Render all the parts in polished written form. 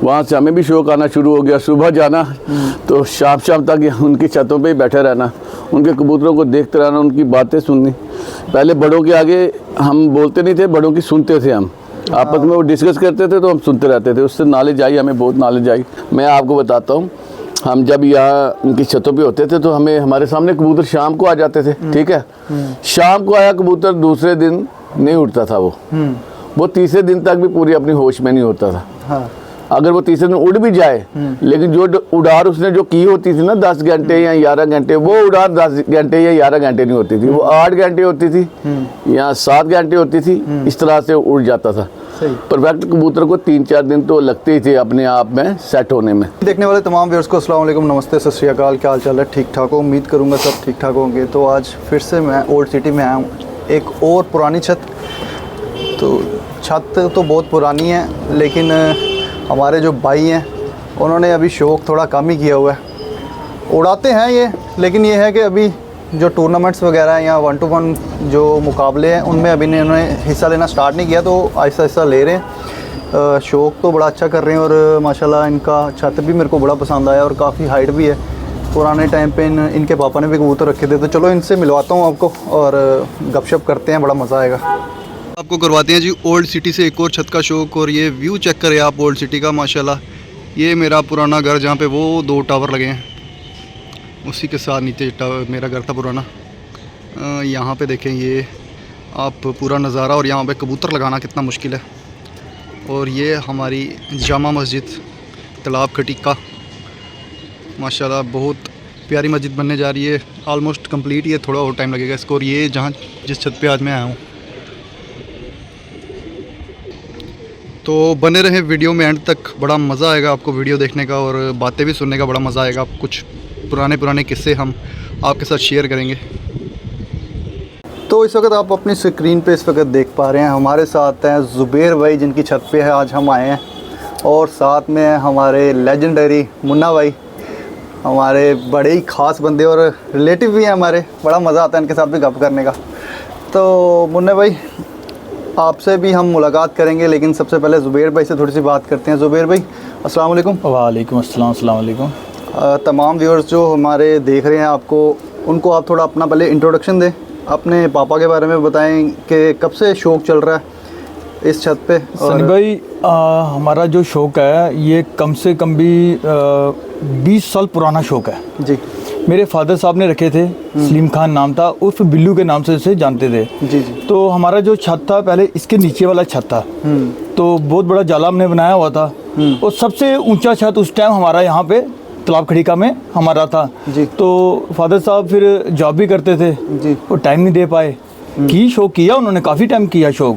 वहाँ से हमें भी शौक आना शुरू हो गया। सुबह जाना तो शाम शाम तक उनकी छतों पे ही बैठे रहना, उनके कबूतरों को देखते रहना, उनकी बातें सुननी। पहले बड़ों के आगे हम बोलते नहीं थे, बड़ों की सुनते थे हम। आपस में वो डिस्कस करते थे तो हम सुनते रहते थे। उससे नॉलेज आई, हमें बहुत नॉलेज आई। मैं आपको बताता हूँ, हम जब यहाँ उनकी छतों पे होते थे तो हमें हमारे सामने कबूतर शाम को आ जाते थे। ठीक है, शाम को आया कबूतर, दूसरे दिन नहीं उठता था वो तीसरे दिन तक भी पूरी अपनी होश में नहीं होता था। हाँ। अगर वो तीसरे दिन उड़ भी जाए, लेकिन जो उड़ार उसने जो की होती थी ना 10 घंटे या 11 घंटे, वो उड़ार 10 घंटे या 11 घंटे नहीं होती थी, वो 8 घंटे होती थी या 7 घंटे होती थी। इस तरह से उड़ जाता था। परफेक्ट कबूतर को 3-4 दिन तो लगते ही थे अपने आप में सेट होने में। देखने वाले तमाम व्यूअर्स को अस्सलाम वालेकुम, नमस्ते, सत श्री अकाल। क्या हाल चाल है? ठीक ठाक हो? उम्मीद करूँगा सब ठीक ठाक होंगे। तो आज फिर से मैं ओल्ड सिटी में आया हूँ, एक और पुरानी छत। तो छत तो बहुत पुरानी है, लेकिन हमारे जो भाई हैं उन्होंने अभी शौक़ थोड़ा कम ही किया हुआ है। उड़ाते हैं ये, लेकिन ये है कि अभी जो टूर्नामेंट्स वगैरह हैं या 1-to-1 जो मुकाबले हैं उनमें अभी उन्होंने हिस्सा लेना स्टार्ट नहीं किया, तो आहिस्ता आहिस्ता ले रहे हैं। शौक़ तो बड़ा अच्छा कर रहे हैं और माशाल्लाह इनका छत भी मेरे को बड़ा पसंद आया और काफ़ी हाइट भी है। पुराने टाइम पे इनके पापा ने भी कबूतर रखे थे। तो चलो इनसे मिलवाता हूँ आपको और गपशप करते हैं, बड़ा मज़ा आएगा। आपको करवाते हैं जी ओल्ड सिटी से एक और छत का शौक़। और ये व्यू चेक करें आप ओल्ड सिटी का, माशाल्लाह। ये मेरा पुराना घर जहाँ पे वो 2 टावर लगे हैं, उसी के साथ नीचे मेरा घर था पुराना। यहाँ पे देखें ये आप पूरा नज़ारा, और यहाँ पे कबूतर लगाना कितना मुश्किल है। और ये हमारी जामा मस्जिद तालाब खटीका, माशाल्लाह बहुत प्यारी मस्जिद बनने जा रही है। ऑलमोस्ट कंप्लीट, ये थोड़ा और टाइम लगेगा इसको। और ये जहाँ जिस छत पे आज मैं आया हूँ, तो बने रहें वीडियो में एंड तक, बड़ा मज़ा आएगा आपको वीडियो देखने का और बातें भी सुनने का बड़ा मज़ा आएगा। कुछ पुराने किस्से हम आपके साथ शेयर करेंगे। तो इस वक्त आप अपनी स्क्रीन पे इस वक्त देख पा रहे हैं, हमारे साथ हैं ज़ुबैर भाई, जिनकी छत पे है आज हम आए हैं। और साथ में हैं हमारे लेजेंडरी मुन्ना भाई, हमारे बड़े ही ख़ास बंदे और रिलेटिव भी हैं हमारे। बड़ा मज़ा आता है इनके साथ भी गप करने का। तो मुन्ना भाई, आपसे भी हम मुलाकात करेंगे, लेकिन सबसे पहले ज़ुबैर भाई से थोड़ी सी बात करते हैं। ज़ुबैर भाई अस्सलाम वालेकुम। वालेकुम अस्सलाम, अस्सलाम वालेकुम। तमाम व्यूअर्स जो हमारे देख रहे हैं आपको, उनको आप थोड़ा अपना पहले इंट्रोडक्शन दें, अपने पापा के बारे में बताएं कि कब से शौक़ चल रहा है इस छत पे। सनी भाई, हमारा जो शौक़ है ये कम से कम भी 20 साल पुराना शौक़ है जी। मेरे फादर साहब ने रखे थे, सलीम खान नाम था, उर्फ बिल्लू के नाम से इसे जानते थे जी। तो हमारा जो छत था पहले इसके नीचे वाला छत था, तो बहुत बड़ा जाला हमने बनाया हुआ था। और सबसे ऊंचा छत उस टाइम हमारा यहाँ पे तालाब खड़ीका में हमारा था जी। तो फादर साहब फिर जॉब भी करते थे जी, और टाइम नहीं दे पाए। की शौक़ किया उन्होंने, काफ़ी टाइम किया शौक़,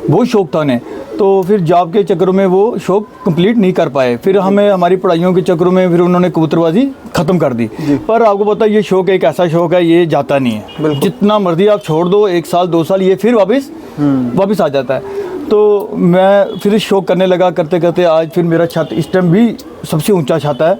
बहुत शौक़ था उन्हें। तो फिर जॉब के चक्करों में वो शौक़ कंप्लीट नहीं कर पाए। फिर हमें हमारी पढ़ाइयों के चक्करों में फिर उन्होंने कबूतरबाजी ख़त्म कर दी। पर आपको पता है ये शौक़ एक ऐसा शौक़ है, ये जाता नहीं है। जितना मर्जी आप छोड़ दो, 1 साल 2 साल, ये फिर वापस आ जाता है। तो मैं फिर शौक़ करने लगा, करते करते आज फिर मेरा छत इस टाइम भी सबसे ऊंचा छत है।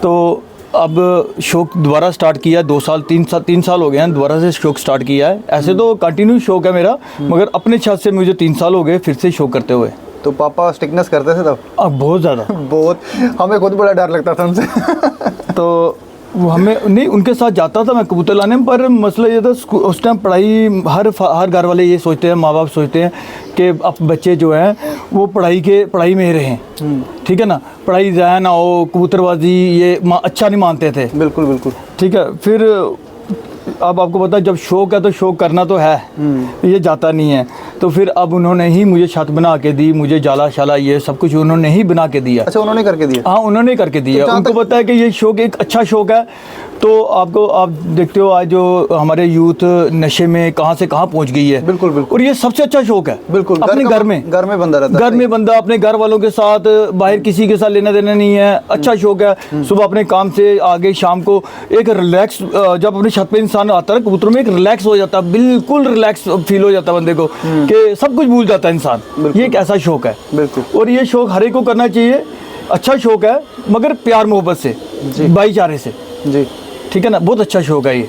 तो अब शौक़ दोबारा स्टार्ट किया, 2 साल 3 साल हो गए हैं, दोबारा से शौक़ स्टार्ट किया है। ऐसे तो कंटिन्यू शौक़ है मेरा, मगर अपने छत से मुझे 3 साल हो गए फिर से शौक़ करते हुए। तो पापा स्टिकनेस करते थे तब? अब बहुत ज़्यादा बहुत, हमें खुद बड़ा डर लगता था उनसे। तो वो हमें नहीं, उनके साथ जाता था मैं कबूतर लाने, पर मसला ये था उस टाइम पढ़ाई, हर घर वाले ये सोचते हैं, माँ बाप सोचते हैं कि अब बच्चे जो हैं वो पढ़ाई में ही रहें, ठीक है ना, पढ़ाई जाए ना हो, कबूतरबाजी ये अच्छा नहीं मानते थे। बिल्कुल बिल्कुल, ठीक है। फिर अब आपको पता है जब शौक़ है तो शौक़ करना तो है, ये जाता नहीं है। तो फिर अब उन्होंने ही मुझे छत बना के दी, मुझे जाला शाला ये सब कुछ उन्होंने ही बना के दिया। अच्छा, उन्होंने करके दिया? हाँ, उन्होंने करके दिया। तो उनको पता है कि ये शौक़ एक अच्छा शौक़ है। तो आप देखते हो आज जो हमारे यूथ नशे में कहाँ से कहाँ पहुँच गई है। बिल्कुल बिल्कुल। और ये सबसे अच्छा शौक़ है। बिल्कुल, अपने घर में बंदा रहता है, घर में बंदा अपने घर वालों के साथ, बाहर किसी के साथ लेना देना नहीं है। अच्छा शौक़ है। सुबह अपने काम से आगे शाम को एक रिलैक्स, जब अपने छत पे इंसान आता है कबूतरों में, एक रिलैक्स हो जाता है, बिल्कुल रिलैक्स फील हो जाता है बंदे को कि सब कुछ भूल जाता है इंसान। ये एक ऐसा शौक़ है। बिल्कुल। और ये शौक़ हर एक को करना चाहिए। अच्छा शौक़ है, मगर प्यार मोहब्बत से, भाईचारे से जी, ठीक है ना, बहुत अच्छा शौक़ है ये।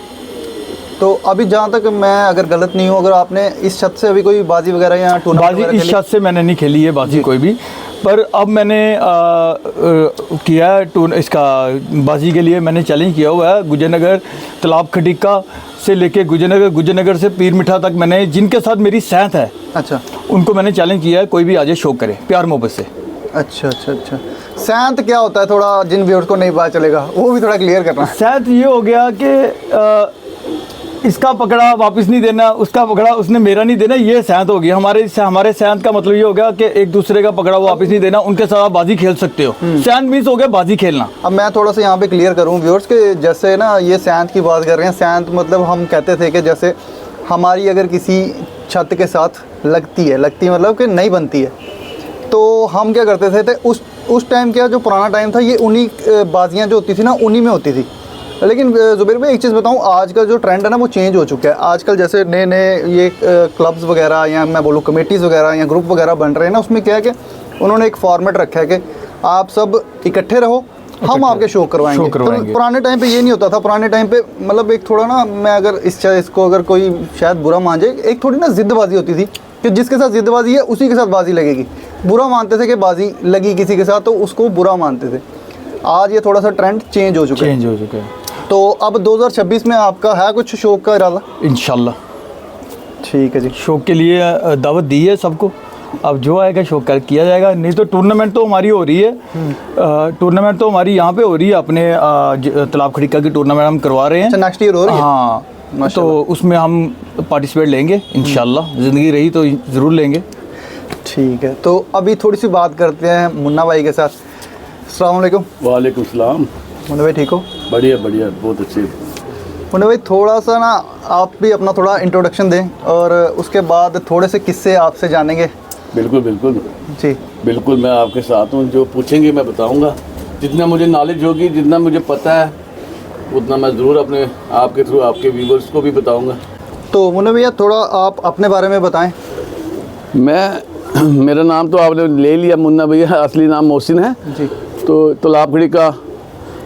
तो अभी जहाँ तक मैं अगर गलत नहीं हूँ, अगर आपने इस छत से अभी कोई बाजी वगैरह या टूर्नामेंट बाजी इस छत से मैंने नहीं खेली है बाजी कोई भी, पर अब मैंने किया है इसका बाजी के लिए मैंने चैलेंज किया हुआ है गुजरनगर तालाब खटीका से लेके गुजरनगर से पीर मिठा तक मैंने जिनके साथ मेरी सैंत है अच्छा उनको मैंने चैलेंज किया है, कोई भी आज शौक करे प्यार मोहब्बत से। अच्छा अच्छा अच्छा। सैंत क्या होता है, थोड़ा जिन व्यूअर्स को नहीं पता चलेगा वो भी थोड़ा क्लियर करना है। सैंत ये हो गया कि इसका पकड़ा वापस नहीं देना, उसका पकड़ा उसने मेरा नहीं देना, ये सैंत हो गया। हमारे सैंत का मतलब ये हो गया कि एक दूसरे का पकड़ा वो वापस नहीं देना, उनके साथ आप बाजी खेल सकते हो। सैंत मीन्स हो गया बाजी खेलना। अब मैं थोड़ा सा यहाँ पे क्लियर करूँ व्यूअर्स के, जैसे ना ये सैंत की बात कर रहे हैं। सैंत मतलब हम कहते थे कि जैसे हमारी अगर किसी छत के साथ लगती मतलब कि नहीं बनती है, तो हम क्या करते थे उस टाइम क्या जो पुराना टाइम था, ये उन्हीं बाजियाँ जो होती थी ना उन्हीं में होती थी। लेकिन ज़ुबैर भाई एक चीज़ बताऊं, आज का जो ट्रेंड है ना वो चेंज हो चुका है। आजकल जैसे नए नए ये क्लब्स वगैरह या मैं बोलूँ कमेटीज़ वगैरह या ग्रुप वगैरह बन रहे हैं ना, उसमें क्या है कि उन्होंने एक फॉर्मेट रखा है कि आप सब इकट्ठे रहो, हम आपके शो करवाएंगे। तो पुराने टाइम पे ये नहीं होता था। पुराने टाइम पे मतलब एक थोड़ा ना, मैं अगर इसको अगर कोई शायद बुरा मान जाए, एक थोड़ी ना जिद्दबाजी होती थी कि जिसके साथ जिद्दबाजी है उसी के साथ बाजी लगेगी। बुरा मानते थे कि बाजी लगी किसी के साथ तो उसको बुरा मानते थे। आज ये थोड़ा सा ट्रेंड चेंज हो चुका है। तो अब 2026 में आपका है कुछ शौक का इरादा? इंशाल्लाह। ठीक है जी। शौक के लिए दावत दी है सबको, अब जो आएगा शौक कर किया जाएगा। नहीं तो टूर्नामेंट तो हमारी हो रही है, टूर्नामेंट तो हमारी यहाँ पे हो रही है, अपने तालाब खड़ीका की टूर्नामेंट हम करवा रहे हैं। नेक्स्ट ईयर हो रही है? हाँ, तो उसमें हम पार्टिसिपेट लेंगे इंशाल्लाह, ज़िंदगी रही तो ज़रूर लेंगे। ठीक है, तो अभी थोड़ी सी बात करते हैं मुन्ना भाई के साथ। अस्सलाम वालेकुम। वालेकुम सलाम। मुन्ना भाई ठीक हो? बढ़िया बढ़िया, बहुत अच्छे। मुन्ना भाई थोड़ा सा ना आप भी अपना थोड़ा इंट्रोडक्शन दें और उसके बाद थोड़े से किस्से आपसे जानेंगे। बिल्कुल बिल्कुल जी बिल्कुल, मैं आपके साथ हूँ। जो पूछेंगे मैं बताऊँगा, जितना मुझे नॉलेज होगी, जितना मुझे पता है उतना मैं ज़रूर अपने आपके थ्रू आपके व्यूवर्स को भी बताऊँगा। तो मुन्ना भैया थोड़ा आप अपने बारे में बताएं। मेरा नाम तो आपने ले लिया मुन्ना भैया, असली नाम मोहसिन है जी। तो तालाब खड़ीका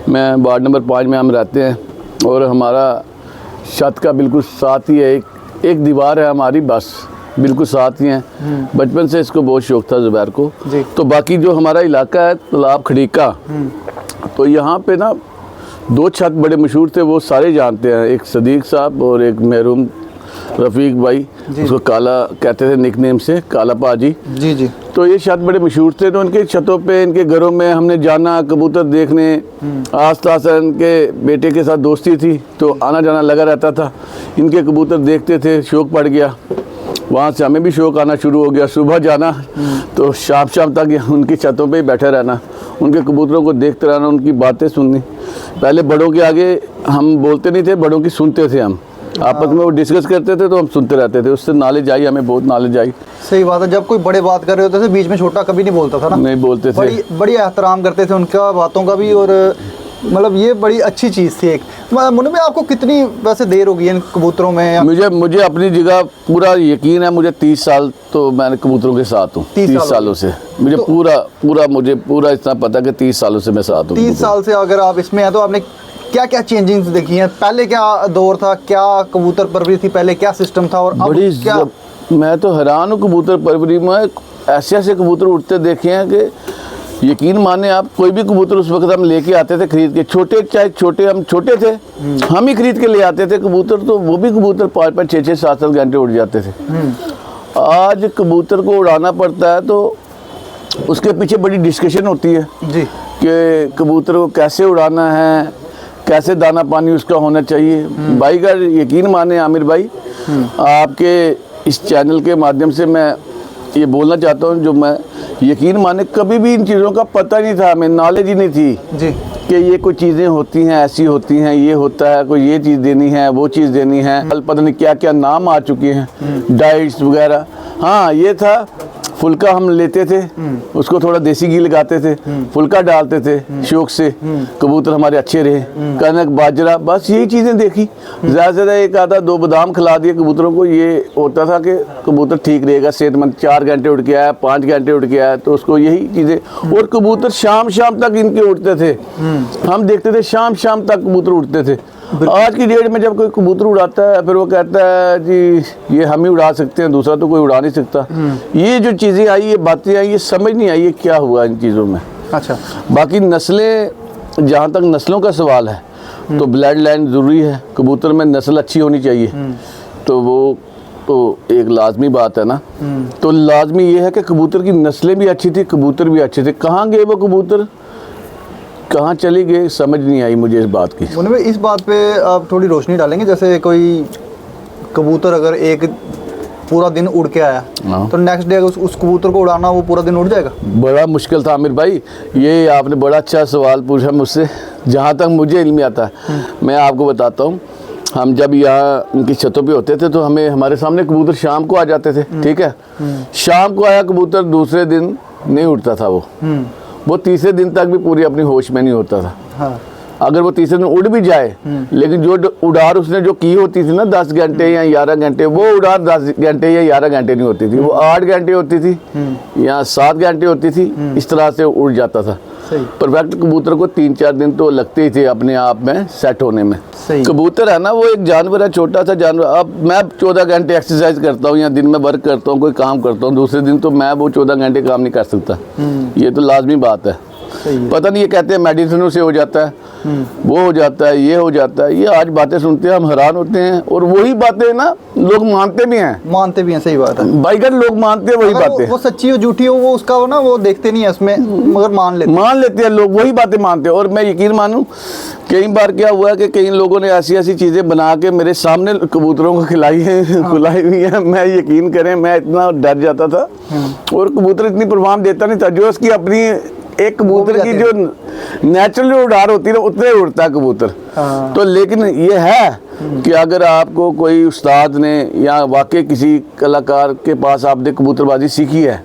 मैं वार्ड नंबर 5 में हम रहते हैं, और हमारा छत का बिल्कुल साथ ही है, एक दीवार है हमारी, बस बिल्कुल साथ ही हैं। बचपन से इसको बहुत शौक था ज़ुबैर को। तो बाकी जो हमारा इलाका है तालाब खड़ीका, तो यहाँ पे ना 2 छत बड़े मशहूर थे, वो सारे जानते हैं। एक सदीक साहब और एक महरूम रफ़ीक भाई, उसको काला कहते थे निकनेम से, काला पाजी। जी जी। तो ये छत बड़े मशहूर थे, तो उनके छतों पे इनके घरों में हमने जाना कबूतर देखने। आस-पास इनके बेटे के साथ दोस्ती थी तो आना जाना लगा रहता था। इनके कबूतर देखते थे, शौक़ पड़ गया, वहाँ से हमें भी शौक़ आना शुरू हो गया। सुबह जाना तो शाम तक उनकी छतों पे ही बैठे रहना, उनके कबूतरों को देखते रहना, उनकी बातें सुननी। पहले बड़ों के आगे हम बोलते नहीं थे, बड़ों की सुनते थे हम, आपस में वो डिस्कस करते थे तो हम सुनते रहते थे। उससे नॉलेज आई, हमें बहुत नॉलेज आई। सही बात है, जब कोई बड़े बात कर रहे होते थे बीच में छोटा कभी नहीं बोलता था ना। नहीं बोलते थे, बड़ी एहतराम करते थे उनका बातों का भी, और मतलब ये बड़ी अच्छी चीज़ थी एक। मुन्ना भाई आपको कितनी वैसे देर हो गई इन कबूतरों में? मुझे अपनी जगह पूरा यकीन है, मुझे 30 साल तो मैं कबूतरों के साथ हूँ। 30 सालों से मुझे तो मुझे पूरा इतना पता कि 30 सालों से मैं साथ हूँ। 30 साल से अगर आप इसमें हैं तो आपने क्या क्या चेंजिंग्स देखी हैं? पहले क्या दौर था, क्या कबूतर परवरी थी पहले, क्या सिस्टम था, और अब क्या? मैं तो हैरान हूँ कबूतर परवरी में। ऐसे कबूतर उठते देखे हैं कि यकीन माने आप, कोई भी कबूतर उस वक्त हम लेके आते थे खरीद के, छोटे चाहे छोटे, हम छोटे थे हम ही खरीद के ले आते थे कबूतर, तो वो भी कबूतर 5-5, 6-6, 7-7 घंटे उड़ जाते थे। आज कबूतर को उड़ाना पड़ता है तो उसके पीछे बड़ी डिस्कशन होती है जी, कि कबूतर को कैसे उड़ाना है, कैसे दाना पानी उसका होना चाहिए। भाई का यकीन माने आमिर भाई, आपके इस चैनल के माध्यम से मैं ये बोलना चाहता हूँ, जो मैं यकीन माने कभी भी इन चीज़ों का पता नहीं था, हमें नॉलेज ही नहीं थी जी कि ये कोई चीज़ें होती हैं, ऐसी होती हैं, ये होता है, कोई ये चीज़ देनी है, वो चीज़ देनी है। कल पता नहीं क्या क्या नाम आ चुके हैं, डाइट्स वगैरह। हाँ ये था, फुल्का हम लेते थे, उसको थोड़ा देसी घी लगाते थे, फुल्का डालते थे शौक से, कबूतर हमारे अच्छे रहे। कनक बाजरा, बस यही चीज़ें देखी। ज़्यादा से ज़्यादा 1-2 बादाम खिला दिए कबूतरों को, ये होता था कि कबूतर ठीक रहेगा, सेहतमंद। 4 घंटे उठ के आया, 5 घंटे उठ के आया, तो उसको यही चीज़ें। और कबूतर शाम तक इनके उठते थे, हम देखते थे शाम तक कबूतर उठते थे। आज की डेट में जब कोई कबूतर उड़ाता है फिर वो कहता है जी ये हम ही उड़ा सकते हैं, दूसरा तो कोई उड़ा नहीं सकता। ये जो चीज़ें आई, ये बातें आई, ये समझ नहीं आई ये क्या हुआ इन चीज़ों में। अच्छा, बाकी नस्लें, जहाँ तक नस्लों का सवाल है तो ब्लड लाइन ज़रूरी है, कबूतर में नस्ल अच्छी होनी चाहिए, तो वो तो एक लाजमी बात है ना। तो लाजमी ये है कि कबूतर की नस्लें भी अच्छी थी, कबूतर भी अच्छे थे। कहाँ गए वो कबूतर, कहाँ चले गए, समझ नहीं आई मुझे इस बात की। मुन्ने भाई इस बात पे आप थोड़ी रोशनी डालेंगे, जैसे कोई कबूतर अगर एक पूरा दिन उड़ के आया हाँ। तो नेक्स्ट डे अगर उस कबूतर को उड़ाना वो पूरा दिन उड़ जाएगा? बड़ा मुश्किल था आमिर भाई, ये आपने बड़ा अच्छा सवाल पूछा मुझसे। जहाँ तक मुझे इल्म आता है मैं आपको बताता हूँ, हम जब यहाँ उनकी छतों पे होते थे तो हमें हमारे सामने कबूतर शाम को आ जाते थे, ठीक है। शाम को आया कबूतर, दूसरे दिन नहीं उड़ता था वो तीसरे दिन तक भी पूरी अपनी होश में नहीं होता था। हाँ। अगर वो तीसरे दिन उड़ भी जाए लेकिन जो उड़ार उसने जो की होती थी ना 10 घंटे या 11 घंटे, वो उड़ार 10 घंटे या 11 घंटे नहीं होती थी, वो 8 घंटे होती थी या 7 घंटे होती थी, इस तरह से उड़ जाता था। सही। परफेक्ट कबूतर को 3-4 दिन तो लगते ही थे अपने आप में सेट होने में। सही। कबूतर है ना वो एक जानवर है, छोटा सा जानवर। अब मैं 14 घंटे एक्सरसाइज करता हूँ या दिन में वर्क करता हूँ, कोई काम करता हूँ, दूसरे दिन तो मैं वो 14 घंटे काम नहीं कर सकता। ये तो लाजमी बात है। सही। पता नहीं ये कहते हैं मेडिसिनों से हो जाता है, वो हो जाता है, ये हो जाता है, ये आज बातें सुनते हैं हम हैरान होते हैं। और वही बातें ना लोग मानते भी हैं, सही बात है भाई, अगर लोग मानते हैं वही अगर बातें, वो सच्ची हो झूठी हो वो उसका हो ना, वो देखते नहीं है उसमें, मगर मान लेते हैं लोग, वही बातें मानते हैं। और मैं यकीन मानूं, कई बार क्या हुआ कि कई लोगों ने ऐसी ऐसी चीज़ें बना के मेरे सामने कबूतरों को खिलाई है, खुलाई हुई है। मैं यकीन करें मैं इतना डर जाता था और कबूतर इतनी परवाह देता नहीं था। जो उसकी अपनी एक कबूतर की जो नेचुरल उड़ार होती है ना उतने उड़ता है कबूतर। तो लेकिन ये है कि अगर आपको कोई उस्ताद ने या वाकई किसी कलाकार के पास आपने कबूतरबाजी सीखी है,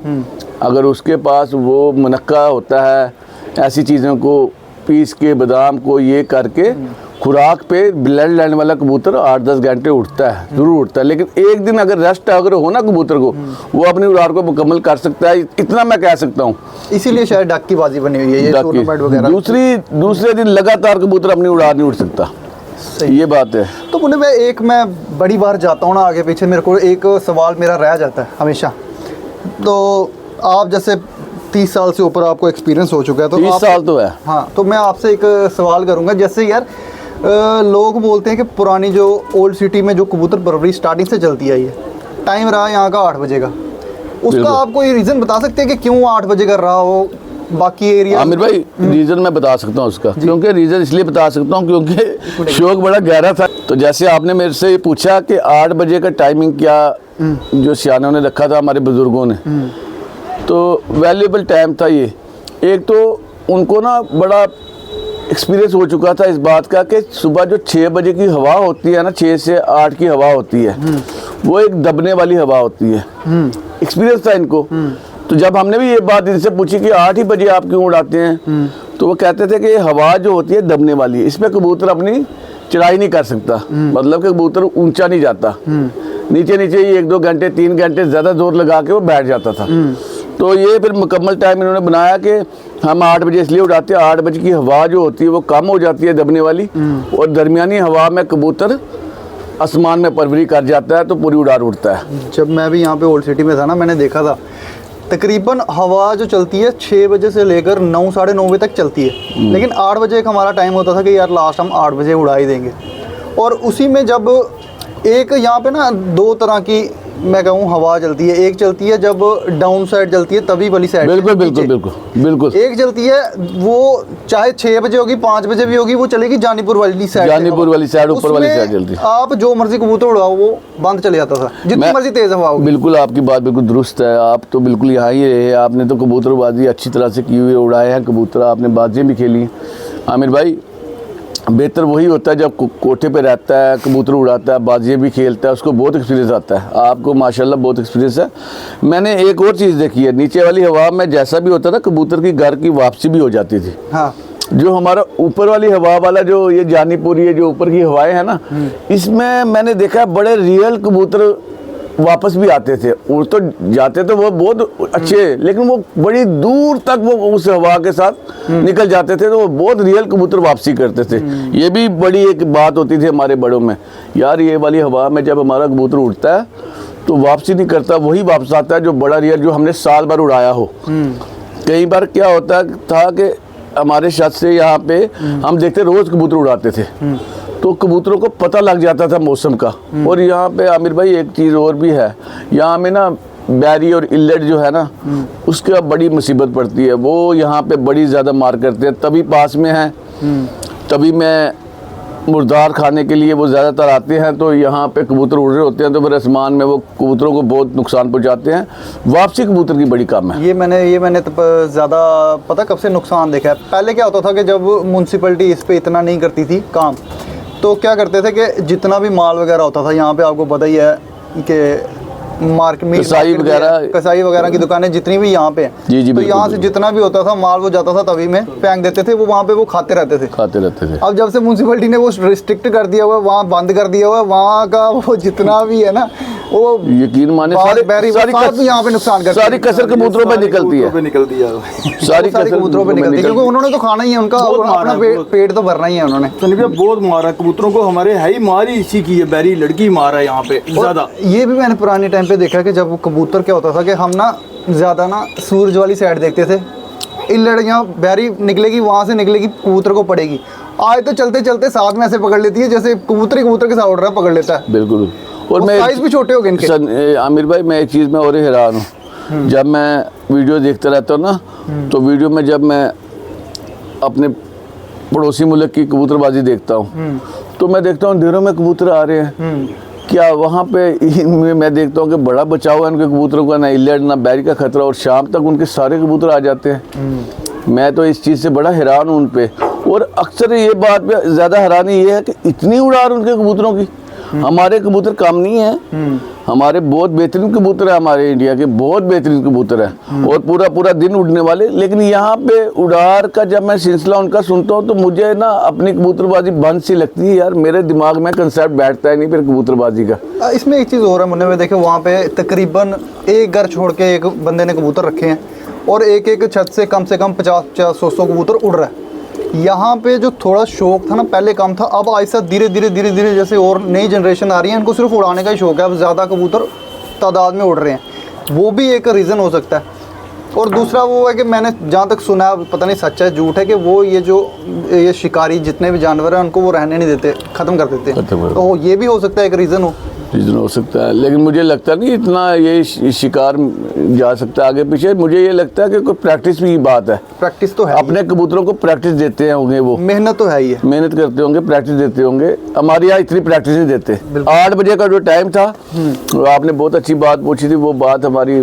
अगर उसके पास वो मुनक्का होता है ऐसी चीज़ों को पीस के, बादाम को ये करके खुराक पे ब्लड लाइन वाला कबूतर 8-10 घंटे उठता है, जरूर उठता है। लेकिन एक दिन अगर रेस्ट अगर हो ना कबूतर को, वो अपनी उड़ार को मुकम्मल कर सकता है, इतना मैं कह सकता हूँ। इसीलिए शायद डक की बाजी बनी हुई है ये टूर्नामेंट वगैरह। दूसरे दिन लगातार कबूतर अपनी उड़ार नहीं उड़ सकता। ये बात है। तो मुन्ने भाई एक मैं बड़ी बार जाता हूँ ना आगे पीछे, मेरे को एक सवाल मेरा रह जाता है हमेशा। तो आप जैसे 30 साल से ऊपर आपको एक्सपीरियंस हो चुका है, तो 30 साल तो है। हाँ, तो मैं आपसे एक सवाल करूंगा। जैसे यार लोग बोलते हैं कि पुरानी जो ओल्ड सिटी में जो कबूतर परवरिश स्टार्टिंग से चलती आई है, टाइम रहा यहाँ का 8 बजे का, उसका आप कोई रीज़न बता सकते हैं कि क्यों 8 बजे का रहा हो बाकी एरिया? आमिर भाई रीज़न मैं बता सकता हूँ उसका, क्योंकि रीज़न इसलिए बता सकता हूँ क्योंकि शौक बड़ा गहरा था। तो जैसे आपने मेरे से पूछा कि 8 बजे का टाइमिंग क्या जो सियानों ने रखा था हमारे बुज़ुर्गों ने, तो वैल्यूएबल टाइम था ये। एक तो उनको ना बड़ा एक्सपीरियंस हो चुका था इस बात का कि सुबह जो 6 बजे की हवा होती है ना, 6 से 8 की हवा होती है, वो एक दबने वाली हवा होती है। एक्सपीरियंस था इनको। तो जब हमने भी ये बात इनसे पूछी कि 8 ही बजे आप क्यों उड़ाते हैं, तो वो कहते थे कि हवा जो होती है दबने वाली है, इसमें कबूतर अपनी चढ़ाई नहीं कर सकता, मतलब कि कबूतर ऊंचा नहीं जाता, नीचे नीचे ही 1-2 घंटे 3 घंटे ज़्यादा जोर लगा के वो बैठ जाता था। तो ये फिर मुकम्मल टाइम इन्होंने बनाया कि हम 8 बजे इसलिए उड़ाते हैं, 8 बजे की हवा जो होती है वो कम हो जाती है दबने वाली, और दरमियानी हवा में कबूतर आसमान में परवरी कर जाता है तो पूरी उड़ार उड़ता है। जब मैं भी यहाँ पे ओल्ड सिटी में था ना, मैंने देखा था तकरीबन हवा जो चलती है 6 बजे से लेकर 9 साढ़े 9 बजे तक चलती है, लेकिन 8 बजे का हमारा टाइम होता था कि यार लास्ट हम 8 बजे उड़ा ही देंगे। और उसी में जब एक यहाँ पे ना 2 तरह की मैं कहूँ हवा चलती है, एक चलती है जब डाउन साइड चलती है तभी वाली साइड, बिल्कुल बिल्कुल बिल्कुल बिल्कुल। एक चलती है वो चाहे 6 बजे होगी 5 बजे भी होगी, वो चलेगी जानीपुर वाली साइड, जानीपुर वाली साइड, ऊपर वाली साइड चलती है। आप जो मर्जी कबूतर उड़ाओ वो बंद चले जाता था, जितनी मर्जी तेज हवा होगी। बिल्कुल आपकी बात बिल्कुल दुरुस्त है। आप तो बिल्कुल यहाँ ही रहे, आपने तो कबूतरबाजी अच्छी तरह से की हुई है, उड़ाए हैं कबूतर, आपने बाजियाँ भी खेली हैं। आमिर भाई बेहतर वही होता है जब कोठे पे रहता है, कबूतर उड़ाता है, बाजियाँ भी खेलता है, उसको बहुत एक्सपीरियंस आता है। आपको माशाल्लाह बहुत एक्सपीरियंस है। मैंने एक और चीज़ देखी है, नीचे वाली हवा में जैसा भी होता था कबूतर की घर की वापसी भी हो जाती थी। हाँ। जो हमारा ऊपर वाली हवा वाला जो ये जानीपुर, ये जो ऊपर की हवाएं हैं ना, इसमें मैंने देखा बड़े रियल कबूतर वापस भी आते थे। उड़ तो जाते तो वो बहुत अच्छे, लेकिन वो बड़ी दूर तक वो उस हवा के साथ निकल जाते थे, तो वो बहुत रियल कबूतर वापसी करते थे। ये भी बड़ी एक बात होती थी हमारे बड़ों में, यार ये वाली हवा में जब हमारा कबूतर उड़ता है तो वापसी नहीं करता, वही वापस आता है जो बड़ा रियल, जो हमने साल भर उड़ाया हो। कई बार क्या होता था कि हमारे छत से यहाँ पे हम देखते रोज कबूतर उड़ाते थे, तो कबूतरों को पता लग जाता था मौसम का। और यहाँ पे आमिर भाई एक चीज़ और भी है, यहाँ में ना बैरी और इल्लेट जो है ना, उसका बड़ी मुसीबत पड़ती है। वो यहाँ पे बड़ी ज़्यादा मार करते हैं, तभी पास में है, तभी मैं मुर्दार खाने के लिए वो ज़्यादातर आते हैं, तो यहाँ पे कबूतर उड़ रहे होते हैं, तो फिर आसमान में वो कबूतरों को बहुत नुकसान पहुँचाते हैं। वापसी कबूतर की बड़ी कम है। ये मैंने तो ज़्यादा पता कब से नुकसान देखा है। पहले क्या होता था कि जब म्यूनसिपलिटी इस पे इतना नहीं करती थी काम, तो क्या करते थे कि जितना भी माल वगैरह होता था यहाँ पे, आपको पता ही है कि कसाई वगैरह की दुकानें जितनी भी यहाँ पे जी जी, तो यहाँ से जितना भी होता था माल वो जाता था तभी में फेंक देते थे, वो वहाँ पे वो खाते रहते थे। अब जब से म्यूनसिपलिटी ने वो रिस्ट्रिक्ट कर दिया हुआ है, वहाँ बंद कर दिया हुआ है, वहाँ का वो जितना भी है ना, वो यकीन माने सारी यहाँ पे नुकसान करती है, सारी कसर कबूतरों पे निकलती है, सारी कबूतरों पे निकलती है, क्योंकि उन्होंने तो खाना ही है, उनका अपना पेट तो भरना ही है उन्होंने। बहुत मारा कबूतरों को, हमारे है ही मार ही इसी की है, बैरी लड़की मारा है यहाँ पे ज्यादा। ये भी मैंने पुराने टाइम पे देखा कि जब कबूतर क्या होता था कि हम ना ज्यादा ना सूरज वाली साइड देखते थे, इल्लड़ यहाँ बैरी निकलेगी, वहां से निकलेगी, कबूतर को पड़ेगी। आज तो चलते चलते साथ में ऐसे पकड़ लेती है जैसे कबूतर ही कबूतर के साथ उड़ रहा है, पकड़ लेता है। बिल्कुल। और मैं साइज भी छोटे हो गए इनके। आमिर भाई मैं एक चीज़ में और हैरान हूँ, जब मैं वीडियो देखता रहता हूँ ना, तो वीडियो में जब मैं अपने पड़ोसी मुल्क की कबूतरबाजी देखता हूँ, तो मैं देखता हूँ अंधेरों में कबूतर आ रहे हैं, क्या वहाँ पे इनमें मैं देखता हूँ कि बड़ा बचाव है उनके कबूतरों का, ना इल्लड़ ना बैरी का खतरा, और शाम तक उनके सारे कबूतर आ जाते हैं। मैं तो इस चीज़ से बड़ा हैरान हूँ उन पे। और अक्सर ये बात पे ज़्यादा हैरानी ये है कि इतनी उड़ार उनके कबूतरों की। हमारे कबूतर कम नहीं है, हमारे बहुत बेहतरीन कबूतर है, हमारे इंडिया के बहुत बेहतरीन कबूतर है, और पूरा पूरा दिन उड़ने वाले। लेकिन यहाँ पे उड़ार का जब मैं सिलसिला उनका सुनता हूँ तो मुझे ना अपनी कबूतरबाजी बंद सी लगती है यार, मेरे दिमाग में कंसेप्ट बैठता है नहीं फिर कबूतरबाजी का। इसमें एक चीज़ और है मुन्ने में, देखे वहाँ पे तकरीबन एक घर छोड़ के एक बंदे ने कबूतर रखे हैं, और एक छत से कम 50-100 कबूतर उड़ रहा है। यहाँ पे जो थोड़ा शौक था ना पहले कम था, अब ऐसा धीरे धीरे जैसे और नई जनरेशन आ रही है, इनको सिर्फ उड़ाने का ही शौक है, अब ज़्यादा कबूतर तादाद में उड़ रहे हैं, वो भी एक रीज़न हो सकता है। और दूसरा वो है कि मैंने जहाँ तक सुना है, पता नहीं सच्चा है झूठ है, कि वो ये शिकारी जितने भी जानवर हैं उनको वो रहने नहीं देते, ख़त्म कर देते हैं, तो ये भी हो सकता है एक रीज़न हो सकता है। लेकिन मुझे लगता नहीं इतना ये शिकार जा सकता है आगे पीछे। मुझे ये लगता है कि कोई प्रैक्टिस भी बात है, प्रैक्टिस तो है, अपने कबूतरों को प्रैक्टिस देते होंगे, वो मेहनत तो है ही है, मेहनत करते होंगे, प्रैक्टिस देते होंगे। हमारे यहाँ इतनी प्रैक्टिस नहीं देते। 8 बजे का जो टाइम था, आपने बहुत अच्छी बात पूछी थी, वो बात हमारी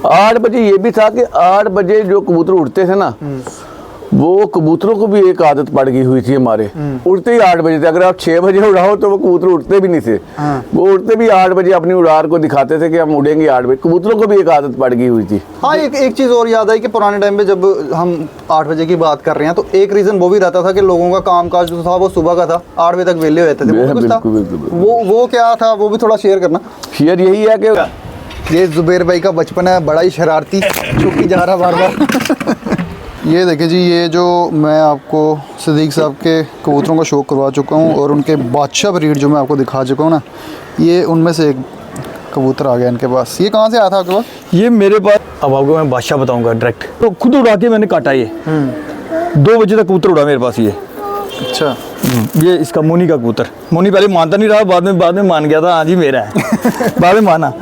8 बजे ये भी था कि 8 बजे जो कबूतर उड़ते थे ना, वो कबूतरों को भी एक आदत पड़ गई हुई थी हमारे, उड़ते ही 8 बजे थे। अगर आप 6 बजे उड़ाओ तो वो कबूतर उड़ते भी नहीं थे, वो उड़ते भी 8 बजे अपनी उड़ार को दिखाते थे कि हम उड़ेंगे 8 बजे। कबूतरों को भी एक आदत पड़ गई हुई थी। हाँ, एक चीज़ और याद आई कि पुराने टाइम पे जब हम 8 बजे की बात कर रहे हैं, तो एक रीज़न वो भी रहता था कि लोगों का काम काज जो था वो सुबह का था, 8 बजे तक वेले रहते थे। वो क्या था, वो भी थोड़ा शेयर करना। शेयर यही है कि ये जुबैर भाई का बचपन है, बड़ा ही शरारती, चुपी जा रहा बार बार। ये देखिए जी, ये जो मैं आपको सिद्दीक साहब के कबूतरों का शौक़ करवा चुका हूँ, और उनके बादशाह ब्रीड जो मैं आपको दिखा चुका हूँ ना, ये उनमें से एक कबूतर आ गया इनके पास। ये कहाँ से आया था आपके पास? ये मेरे पास, अब आपको मैं बादशाह बताऊँगा डायरेक्ट, तो खुद उड़ा के मैंने काटा। ये 2 बजे तक कबूतर उड़ा मेरे पास। ये अच्छा, ये इसका मोनी का कबूतर। मोनी पहले मानता नहीं रहा, बाद में मान गया था, हाँ जी मेरा है। बाद में माना।